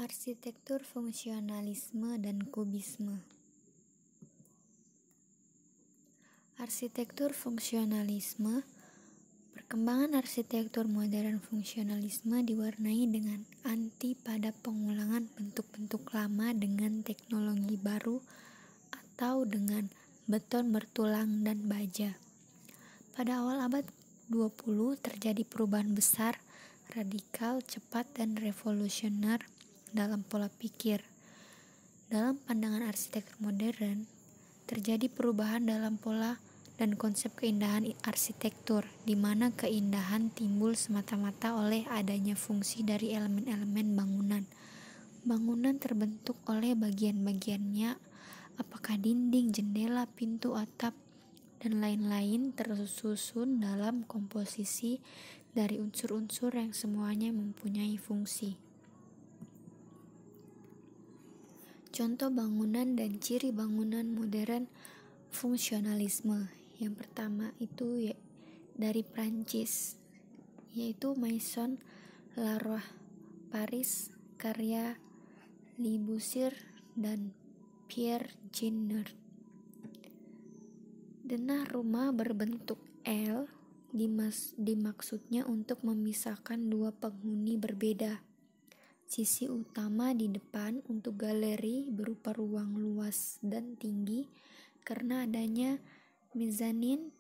Arsitektur fungsionalisme dan kubisme. Arsitektur fungsionalisme. Perkembangan arsitektur modern fungsionalisme diwarnai dengan anti pada pengulangan bentuk-bentuk lama dengan teknologi baru atau dengan beton bertulang dan baja. Pada awal abad 20 terjadi perubahan besar, radikal, cepat, dan revolusioner dalam pola pikir. Dalam pandangan arsitektur modern, terjadi perubahan dalam pola dan konsep keindahan arsitektur, di mana keindahan timbul semata-mata oleh adanya fungsi dari elemen-elemen bangunan. Bangunan terbentuk oleh bagian-bagiannya, apakah dinding, jendela, pintu, atap, dan lain-lain tersusun dalam komposisi dari unsur-unsur yang semuanya mempunyai fungsi. Contoh bangunan dan ciri bangunan modern fungsionalisme. Yang pertama itu dari Prancis, yaitu Maison Laroche, Paris, karya Le Corbusier dan Pierre Jeanneret. Denah rumah berbentuk L dimaksudnya untuk memisahkan dua penghuni berbeda. Sisi utama di depan untuk galeri berupa ruang luas dan tinggi karena adanya mezanin,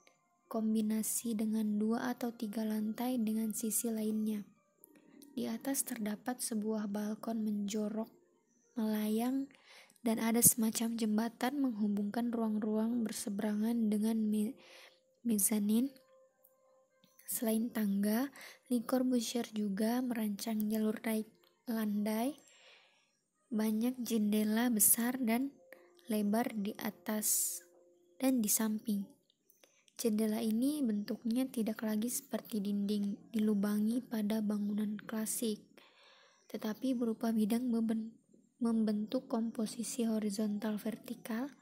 kombinasi dengan 2 atau 3 lantai dengan sisi lainnya. Di atas terdapat sebuah balkon menjorok, melayang, dan ada semacam jembatan menghubungkan ruang-ruang berseberangan dengan mezanin. Selain tangga, Le Corbusier juga merancang jalur landai, banyak jendela besar dan lebar di atas dan di samping. Jendela ini bentuknya tidak lagi seperti dinding dilubangi pada bangunan klasik, tetapi berupa bidang membentuk komposisi horizontal vertikal,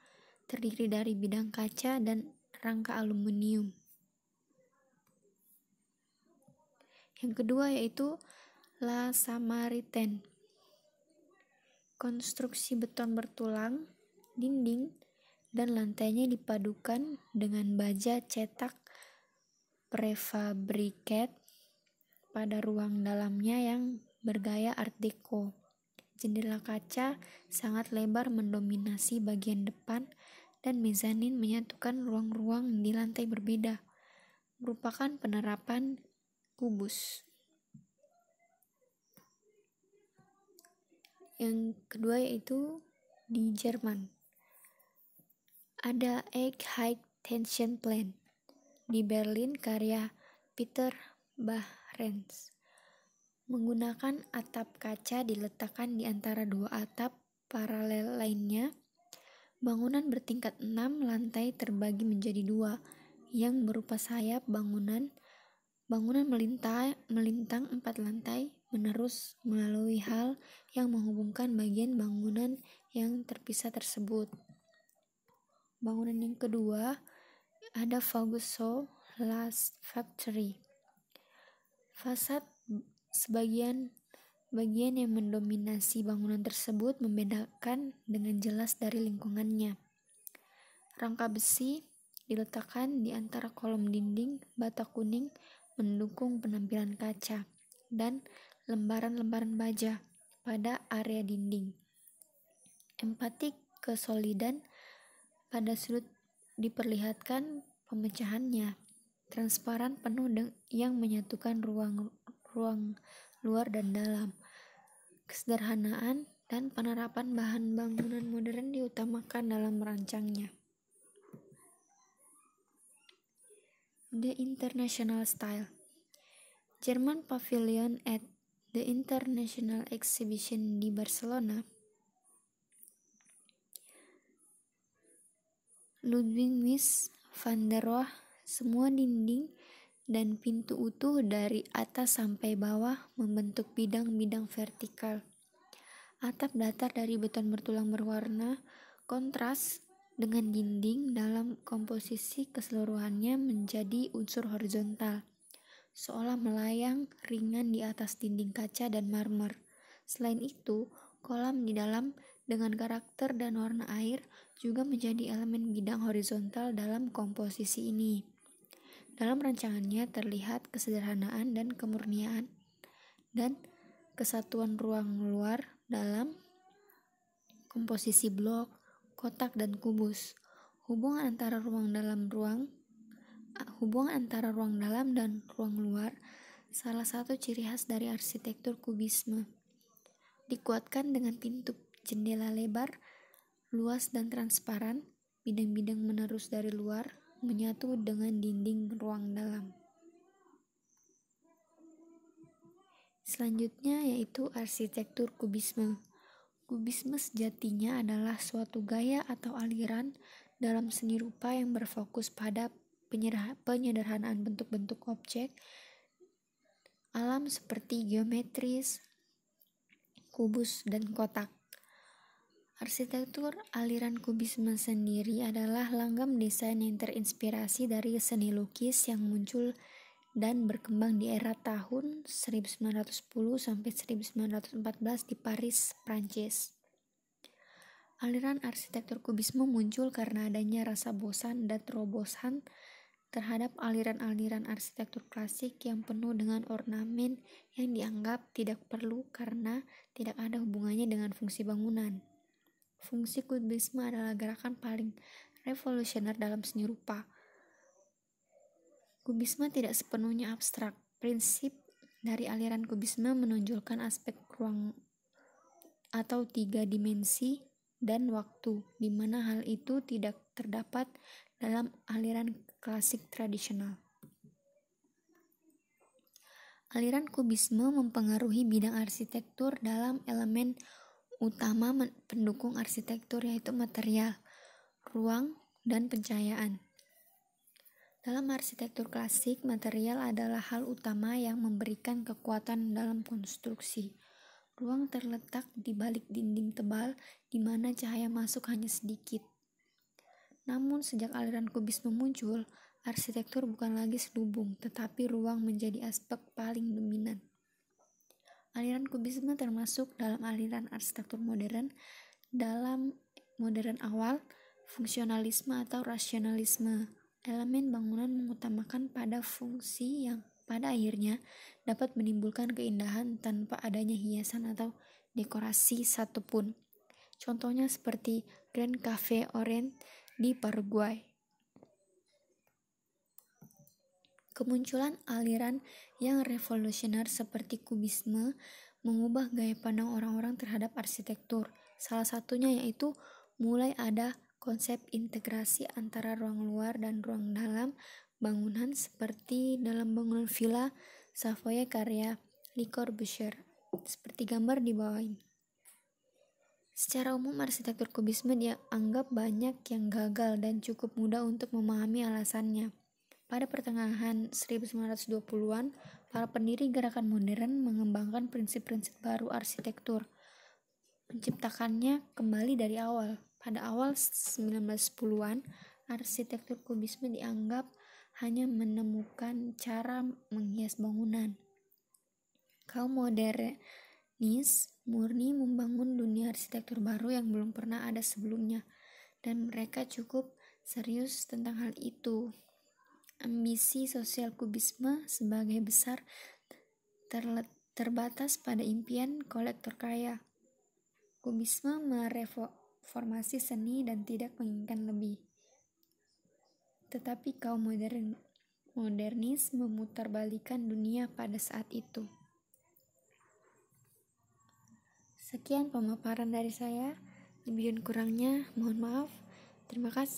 terdiri dari bidang kaca dan rangka aluminium. Yang kedua yaitu La Samaritaine. Konstruksi beton bertulang, dinding, dan lantainya dipadukan dengan baja cetak prefabricate pada ruang dalamnya yang bergaya Art Deco. Jendela kaca sangat lebar mendominasi bagian depan dan mezanin menyatukan ruang-ruang di lantai berbeda, merupakan penerapan kubus. Yang kedua yaitu di Jerman. Ada Egg High Tension Plan. Di Berlin karya Peter Behrens. Menggunakan atap kaca diletakkan di antara 2 atap paralel lainnya. Bangunan bertingkat 6 lantai terbagi menjadi 2 yang berupa sayap bangunan. Bangunan melintang 4 lantai menerus melalui hal yang menghubungkan bagian bangunan yang terpisah tersebut. Bangunan yang kedua ada Faugusto Las Factory. Fasad bagian yang mendominasi bangunan tersebut membedakan dengan jelas dari lingkungannya. Rangka besi diletakkan di antara kolom dinding bata kuning mendukung penampilan kaca dan lembaran-lembaran baja pada area dinding. Empatik kesolidan pada sudut diperlihatkan pemecahannya. Transparan penuh yang menyatukan ruang luar dan dalam. Kesederhanaan dan penerapan bahan bangunan modern diutamakan dalam merancangnya. The International Style. German Pavilion at the International Exhibition di Barcelona. Ludwig Mies van der Rohe. Semua dinding dan pintu utuh dari atas sampai bawah membentuk bidang-bidang vertikal. Atap datar dari beton bertulang berwarna kontras dengan dinding dalam komposisi keseluruhannya menjadi unsur horizontal, seolah melayang ringan di atas dinding kaca dan marmer. Selain itu, Kolam di dalam dengan karakter dan warna air juga menjadi elemen bidang horizontal dalam komposisi ini. Dalam rancangannya terlihat kesederhanaan dan kemurnian dan kesatuan ruang luar dalam komposisi blok, kotak, dan kubus. Hubungan antara ruang dalam dan ruang luar salah satu ciri khas dari arsitektur kubisme. Dikuatkan dengan pintu jendela lebar, luas dan transparan, bidang-bidang menerus dari luar menyatu dengan dinding ruang dalam. Selanjutnya yaitu arsitektur kubisme. Kubisme sejatinya adalah suatu gaya atau aliran dalam seni rupa yang berfokus pada penyederhanaan bentuk-bentuk objek alam seperti geometris, kubus, dan kotak. Arsitektur aliran kubisme sendiri adalah langgam desain yang terinspirasi dari seni lukis yang muncul dan berkembang di era tahun 1910 sampai 1914 di Paris, Prancis. Aliran arsitektur kubisme muncul karena adanya rasa bosan dan terobosan terhadap aliran-aliran arsitektur klasik yang penuh dengan ornamen yang dianggap tidak perlu karena tidak ada hubungannya dengan fungsi bangunan. Fungsi kubisme adalah gerakan paling revolusioner dalam seni rupa. Kubisme tidak sepenuhnya abstrak. Prinsip dari aliran kubisme menonjolkan aspek ruang atau 3 dimensi dan waktu, di mana hal itu tidak terdapat dalam aliran klasik tradisional. Aliran kubisme mempengaruhi bidang arsitektur dalam elemen utama pendukung arsitektur, yaitu material, ruang, dan pencahayaan. Dalam arsitektur klasik, material adalah hal utama yang memberikan kekuatan dalam konstruksi. Ruang terletak di balik dinding tebal di mana cahaya masuk hanya sedikit. Namun sejak aliran kubisme muncul, arsitektur bukan lagi selubung, tetapi ruang menjadi aspek paling dominan. Aliran kubisme termasuk dalam aliran arsitektur modern. Dalam modern awal, fungsionalisme atau rasionalisme, elemen bangunan mengutamakan pada fungsi yang pada akhirnya dapat menimbulkan keindahan tanpa adanya hiasan atau dekorasi satupun. Contohnya seperti Grand Cafe Orange di Paraguay. Kemunculan aliran yang revolusioner seperti kubisme mengubah gaya pandang orang-orang terhadap arsitektur. Salah satunya yaitu mulai ada konsep integrasi antara ruang luar dan ruang dalam bangunan seperti dalam bangunan Villa Savoye karya Le Corbusier, seperti gambar di bawah ini. Secara umum arsitektur kubisme dianggap banyak yang gagal dan cukup mudah untuk memahami alasannya. Pada pertengahan 1920-an, para pendiri gerakan modern mengembangkan prinsip-prinsip baru arsitektur, menciptakannya kembali dari awal. Pada awal 1910-an, arsitektur kubisme dianggap hanya menemukan cara menghias bangunan. Kaum modernis murni membangun dunia arsitektur baru yang belum pernah ada sebelumnya, dan mereka cukup serius tentang hal itu. Ambisi sosial kubisme sebagai besar terbatas pada impian kolektor kaya. Kubisme mereformasi seni dan tidak menginginkan lebih. Tetapi kaum modernis memutarbalikkan dunia pada saat itu. Sekian pemaparan dari saya. Lebih dan kurangnya mohon maaf. Terima kasih.